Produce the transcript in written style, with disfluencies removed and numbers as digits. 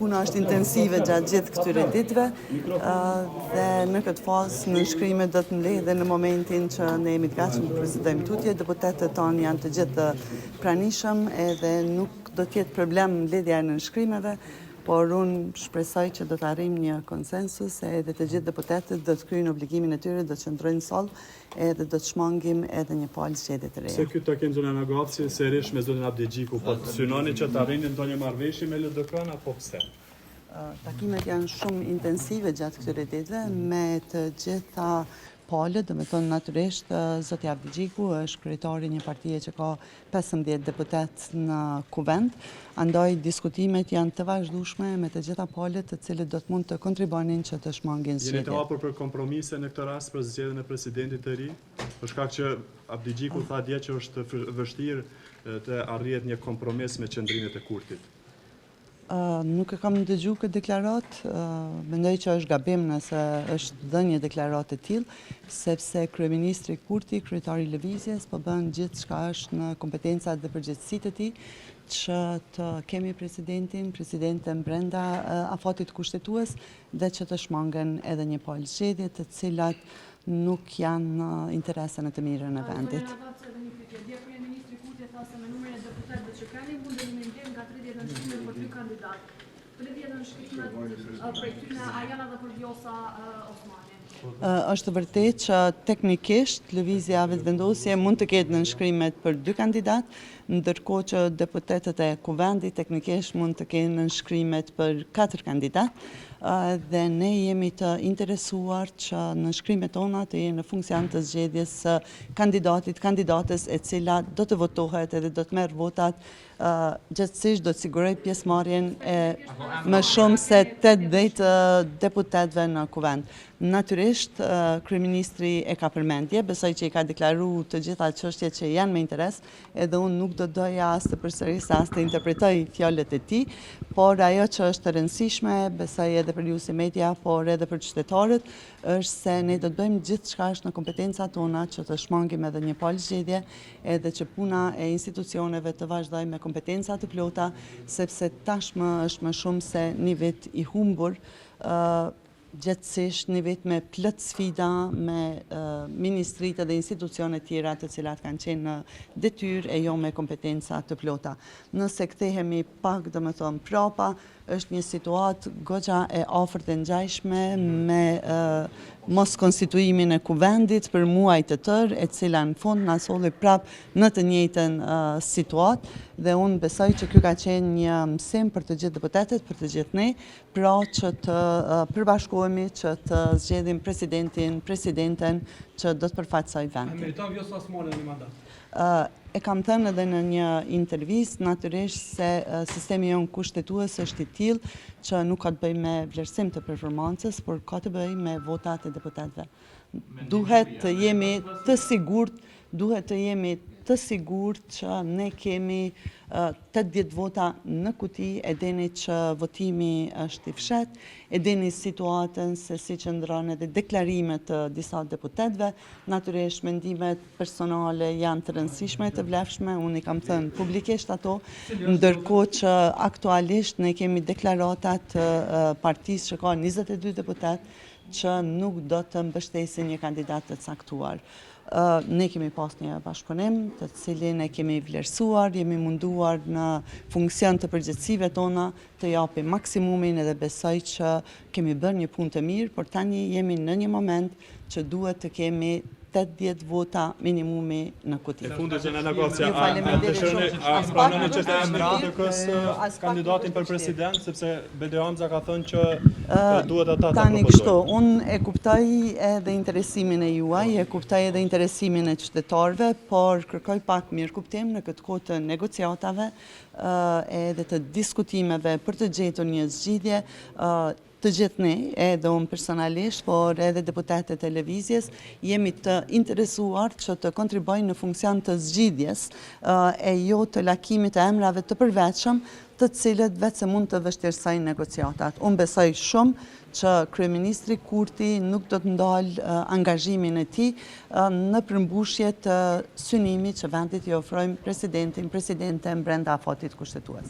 puna është intensive gjatë gjithë këtyre ditëve dhe në këtë fazë nënshkrimet do të mbledhen në momentin që ne jemi të gatshëm të presidojmë tutje. Deputetët tanë janë të gjithë pranishëm edhe nuk do të jetë problem mbledhja e nënshkrimeve, por unë shpresoj që do të arrijmë një konsensus edhe të gjithë deputetët do të kryejnë obligimin e tyre, do të qëndrojnë soll edhe do të shmangim edhe një palë zgjedhje të reja. Se ky takim zonë Nagaci serish me zonë Abdigjiku, po të synoni që të arrini ndonjë marrëveshje me LDK-n apo pse? Takimet janë shumë intensive gjatë këtyre ditëve me të gjitha palët, dhe me thonë natyrisht, zoti Abdigjiku është kryetari një partije që ka 15 deputet në kuvend, andaj diskutimet janë të vazhdueshme me të gjitha palët të cilët do të mund të kontribuonin që të shmangin zgjedhjet. Jeni të hapur për kompromise në këtë rast për zgjedhjen e presidentit të ri? Për shkak që Abdigjiku tha dje që është vështirë të arrihet një kompromis me qendrimet e Kurtit. Nuk e kam dëgjuar këtë deklarat, mendoj që është gabim nëse është dhënë një deklarat e tillë, sepse kryeministri Kurti, kryetari i lëvizjes, po bën gjithë çka është në kompetencat dhe përgjegjësitë e tij, që të kemi presidenten brenda afatit kushtetues dhe që të shmangen edhe një palë zgjedhje të cilat nuk janë në interesën e të mirën e vendit. Kryeministri Kurti tha se me numrin e deputetëve që kanë mundën me ndjen nga 30 nënshkrime për 2 kandidatë. 30 nënshkrime prej tyre a janë edhe për Vjosa Osmani? Është vërtet që teknikisht lëvizja vetëvendosje mund të ketë nënshkrimet për 2 kandidatë, ndërkohë që deputetët e kuvendit teknikisht mund të kenë nënshkrimet për 4 kandidatë. Dhe ne jemi të interesuar që nënshkrimet tona të jenë në funksion të zgjedhjes së kandidatës e cila do të votohet edhe do të merr votat, gjithsesi do të siguroj pjesëmarrjen e më shumë se 80 deputetëve në kuvend. Natyrisht, kryeministri e ka përmendje, besoj që i ka deklaruar të gjitha çështjet që janë me interes, edhe unë nuk do doja as të përsëris as të interpretoj fjalët e tij, por ajo që është e rëndësishme, besoj edhe për ju si media, por edhe për qytetarët, është se ne do të bëjmë gjithë çka është në kompetencat tona që të shmangim edhe një palë zgjedhje, edhe që puna e institucioneve të vazhdojë me kompetenca të plota, sepse tashmë është më shumë se një vit i humbur, gjithsesi një vit me plot sfida, me ministritë dhe institucionet tjera të cilat kanë qenë në detyrë e jo me kompetenca të plota. Nëse kthehemi pak, domethënë prapa, është një situatë goxha e afërt e ngjashme me mos konstituimin e kuvendit për muaj të tërë, e cila në fund na solli prap në të njëjtën situatë, dhe unë besoj që ky ka qenë një mësim për të gjithë deputetët, për të gjithë ne, pra që të përbashkohemi, që të zgjedhim presidenten që do të përfaqësoj vendin. Meriton Vjosa Osmani një mandat? E kam thënë edhe në një intervistë, natyrisht se sistemi jonë kushtetues është i tillë që nuk ka të bëjë me vlerësim të performancës, por ka të bëjë me votat e deputetëve. Duhet të jemi të sigurt që ne kemi 80 vota në kuti, e dini që votimi është i fshet, e dini situatën se si qëndron edhe deklarimet të disa deputetëve, natyrisht mendimet personale janë të rëndësishme, të vlefshme, unë i kam thënë publikisht ato, ndërkohë që aktualisht ne kemi deklaratat të partisë që ka 22 deputet që nuk do të mbështesin një kandidat të caktuar. Ne kemi pas një bashkëpunim të cilin e kemi vlerësuar, jemi munduar në funksion të përgjegjësive tona të japim maksimumin edhe besoj që kemi bërë një punë të mirë, por tani jemi në një moment që duhet të kemi 80 vota minimumi në kuti. E fundit që në negocia, a pranoni që të emëra kandidatin për president, sepse Bedi Hamza ka thënë që duhet ata ta propozojnë. Tani kështu, unë e kuptoj edhe interesimin e juaj, e kuptoj edhe interesimin e qytetarëve, por kërkoj pak mirë kuptim në këtë kohë të negociatave edhe të diskutimeve për të gjetur një zgjidhje. Të gjithë ne, edhe unë personalisht, por edhe deputetët e lëvizjes, jemi të interesuar që të kontribuojnë në funksion të zgjidhjes e jo të lakimit të emrave të përveçëm, të cilët vetë se mund të vështirësojnë negociatat. Unë besoj shumë që kryeministri Kurti nuk do të ndalë angazhimin e tij në përmbushje të synimit që vendit i ofrojmë presidenten brenda afatit kushtetues.